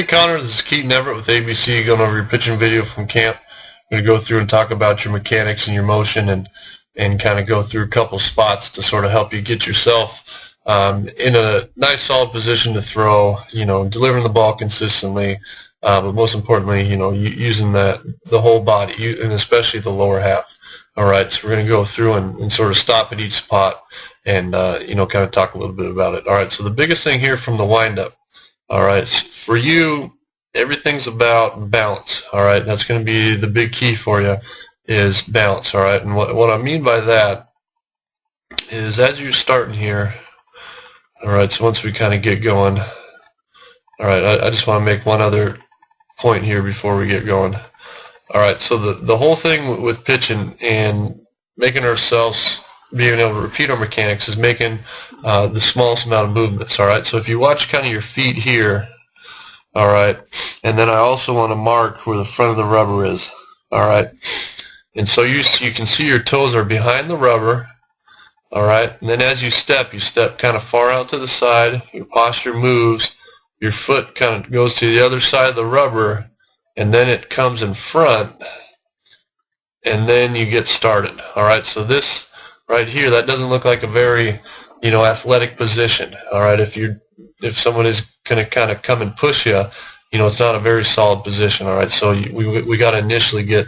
Hey Connor, this is Keaton Everett with ABC, going over your pitching video from camp. I'm going to go through and talk about your mechanics and your motion and kind of go through a couple spots to sort of help you get yourself in a nice solid position to throw, delivering the ball consistently, but most importantly, using the whole body, and especially the lower half. All right, so we're going to go through and sort of stop at each spot and, kind of talk a little bit about it. All right, so the biggest thing here from the windup, all right, for you, everything's about balance. All right, that's going to be the big key for you is balance. All right, and what I mean by that is as you're starting here, all right, so once we kind of get going, all right, I just want to make one other point here before we get going. All right, so the whole thing with pitching and making ourselves being able to repeat our mechanics is making the smallest amount of movements. All right, so if you watch kind of your feet here, all right, and then I also want to mark where the front of the rubber is. All right, and so you can see your toes are behind the rubber. All right, and then as you step kind of far out to the side. Your posture moves. Your foot kind of goes to the other side of the rubber, and then it comes in front, and then you get started. All right, so this right here, that doesn't look like a very, athletic position. All right, if someone is going to kind of come and push you, it's not a very solid position. All right, so we got to initially get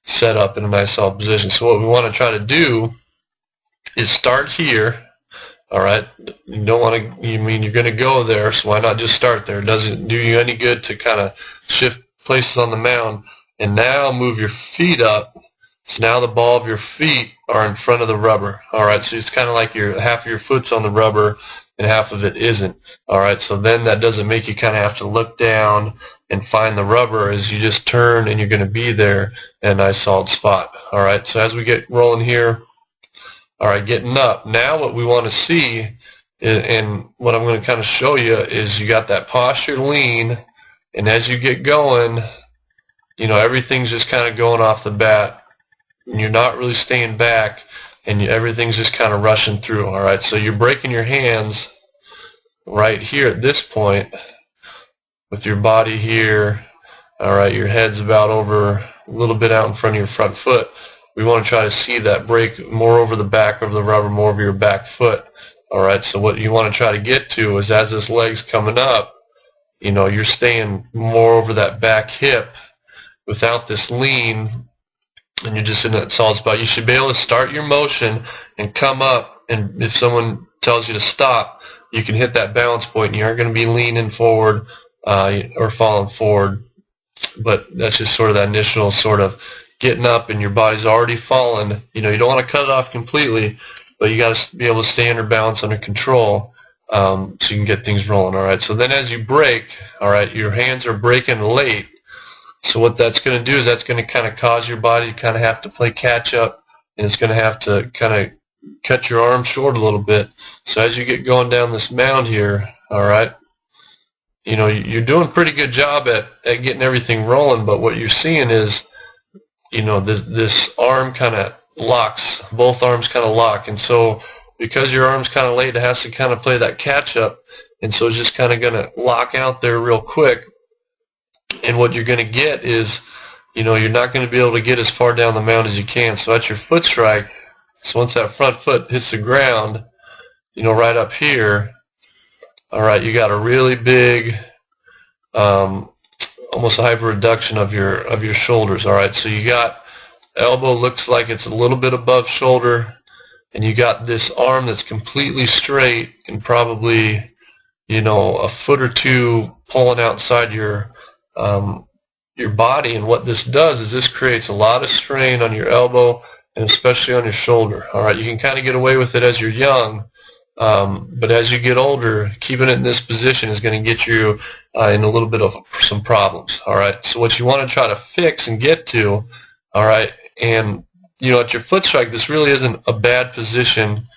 set up in a nice solid position. So what we want to try to do is start here. All right, you don't want to. You're going to go there, so why not just start there? It doesn't do you any good to kind of shift places on the mound and now move your feet up. So now the ball of your feet are in front of the rubber. All right, so it's kind of like half of your foot's on the rubber and half of it isn't. All right, so then that doesn't make you kind of have to look down and find the rubber as you just turn and you're going to be there in a nice solid spot. All right, so as we get rolling here, all right, getting up. Now what we want to see is, and what I'm going to kind of show you is you got that posture lean, and as you get going, everything's just kind of going off the bat. And you're not really staying back, and everything's just kind of rushing through. All right, so you're breaking your hands right here at this point with your body here. All right, your head's about over a little bit out in front of your front foot. We want to try to see that break more over the back of the rubber, more over your back foot. All right, so what you want to try to get to is as this leg's coming up, you're staying more over that back hip without this lean, and you're just in that solid spot. You should be able to start your motion and come up, and if someone tells you to stop, you can hit that balance point, and you aren't going to be leaning forward or falling forward. But that's just sort of that initial sort of getting up, and your body's already fallen. You don't want to cut it off completely, but you got to be able to stay under balance, under control, so you can get things rolling. All right, so then as you break, all right, your hands are breaking late. So what that's going to do is that's going to kind of cause your body to kind of have to play catch up, and it's going to have to kind of cut your arm short a little bit. So as you get going down this mound here, all right, you're doing a pretty good job at getting everything rolling, but what you're seeing is, this arm kind of locks, both arms kind of lock, and so because your arm's kind of late, it has to kind of play that catch up, and so it's just kind of going to lock out there real quick. And what you're going to get is, you're not going to be able to get as far down the mound as you can. So at your foot strike, so once that front foot hits the ground, right up here, all right, you got a really big, almost a hyper reduction of your shoulders. All right, so you got elbow looks like it's a little bit above shoulder, and you got this arm that's completely straight and probably, a foot or two pulling outside your body. And what this does is this creates a lot of strain on your elbow and especially on your shoulder. All right, you can kind of get away with it as you're young, but as you get older, keeping it in this position is going to get you in a little bit of some problems. All right, so what you want to try to fix and get to, all right, and at your foot strike, this really isn't a bad position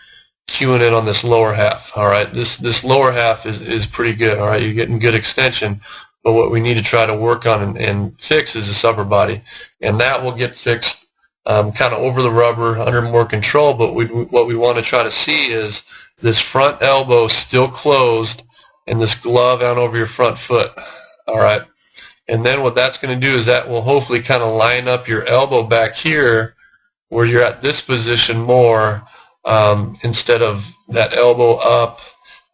cueing in on this lower half. All right, this lower half is pretty good. All right, you're getting good extension. But what we need to try to work on and fix is this upper body, and that will get fixed kind of over the rubber, under more control. But what we want to try to see is this front elbow still closed and this glove out over your front foot. All right. And then what that's going to do is that will hopefully kind of line up your elbow back here where you're at this position more, instead of that elbow up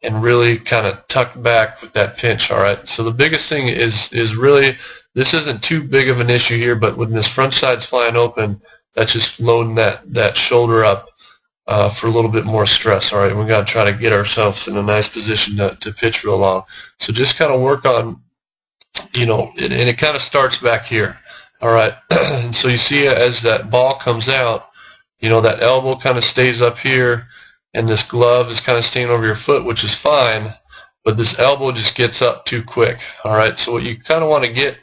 and really kind of tucked back with that pinch. All right. So the biggest thing is really, this isn't too big of an issue here, but when this front side's flying open, that's just loading that shoulder up for a little bit more stress. All right. We got to try to get ourselves in a nice position to pitch real long. So just kind of work on, and it kind of starts back here. All right. And so you see as that ball comes out, that elbow kind of stays up here, and this glove is kind of staying over your foot, which is fine, but this elbow just gets up too quick. All right. So what you kind of want to get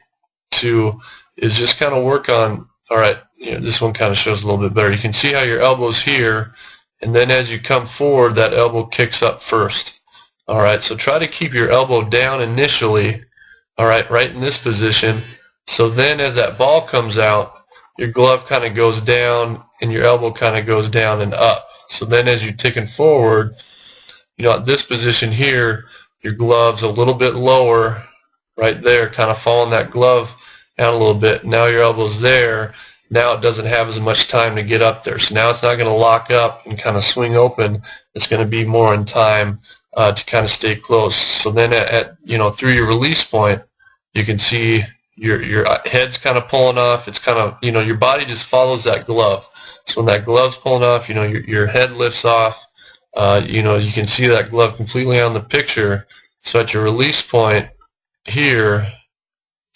to is just kind of work on, all right, this one kind of shows a little bit better. You can see how your elbow's here, and then as you come forward, that elbow kicks up first. All right. So try to keep your elbow down initially, all right in this position. So then as that ball comes out, your glove kind of goes down and your elbow kind of goes down and up. So then as you're ticking forward, at this position here, your glove's a little bit lower right there, kind of following that glove down a little bit. Now your elbow's there. Now it doesn't have as much time to get up there. So now it's not going to lock up and kind of swing open. It's going to be more in time to kind of stay close. So then through your release point, you can see your head's kind of pulling off. It's kind of, your body just follows that glove. So when that glove's pulling off, your head lifts off. You can see that glove completely on the picture. So at your release point here,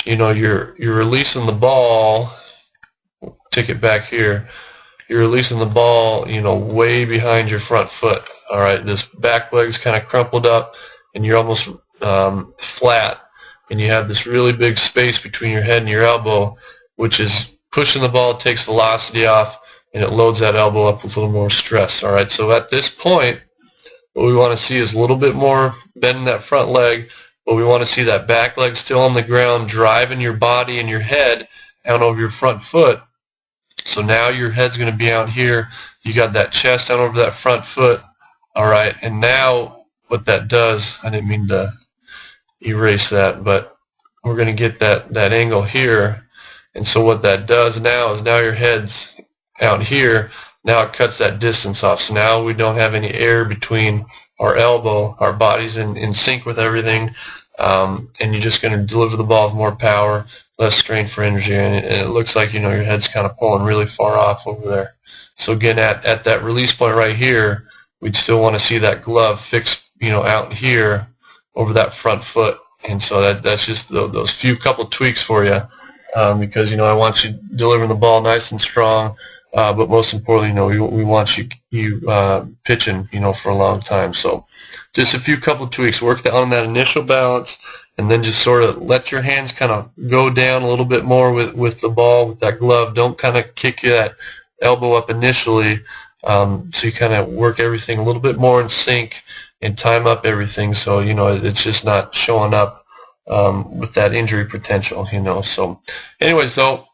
you're releasing the ball. Tick it back here. You're releasing the ball, way behind your front foot. All right, this back leg's kind of crumpled up, and you're almost flat, and you have this really big space between your head and your elbow, which is pushing the ball, takes velocity off, and it loads that elbow up with a little more stress. All right, so at this point, what we want to see is a little bit more bend in that front leg, but we want to see that back leg still on the ground, driving your body and your head out over your front foot. So now your head's going to be out here. You got that chest down over that front foot. All right, and now what that does, I didn't mean to erase that, but we're going to get that angle here. And so what that does now is now your head's out here. Now it cuts that distance off. So now we don't have any air between our elbow. Our body's in sync with everything. And you're just going to deliver the ball with more power, less strain for energy. And it looks like, your head's kind of pulling really far off over there. So again, at that release point right here, we'd still want to see that glove fixed, out here over that front foot. And so that's just those few couple tweaks for you, because, I want you delivering the ball nice and strong. But most importantly, we want you pitching, for a long time. So just a few couple tweaks. Work on that initial balance, and then just sort of let your hands kind of go down a little bit more with the ball, with that glove. Don't kind of kick that elbow up initially. So you kind of work everything a little bit more in sync and time up everything. So, it's just not showing up with that injury potential, So anyways, though,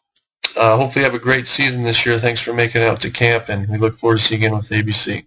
hopefully you have a great season this year. Thanks for making it out to camp, and we look forward to seeing you again with ABC.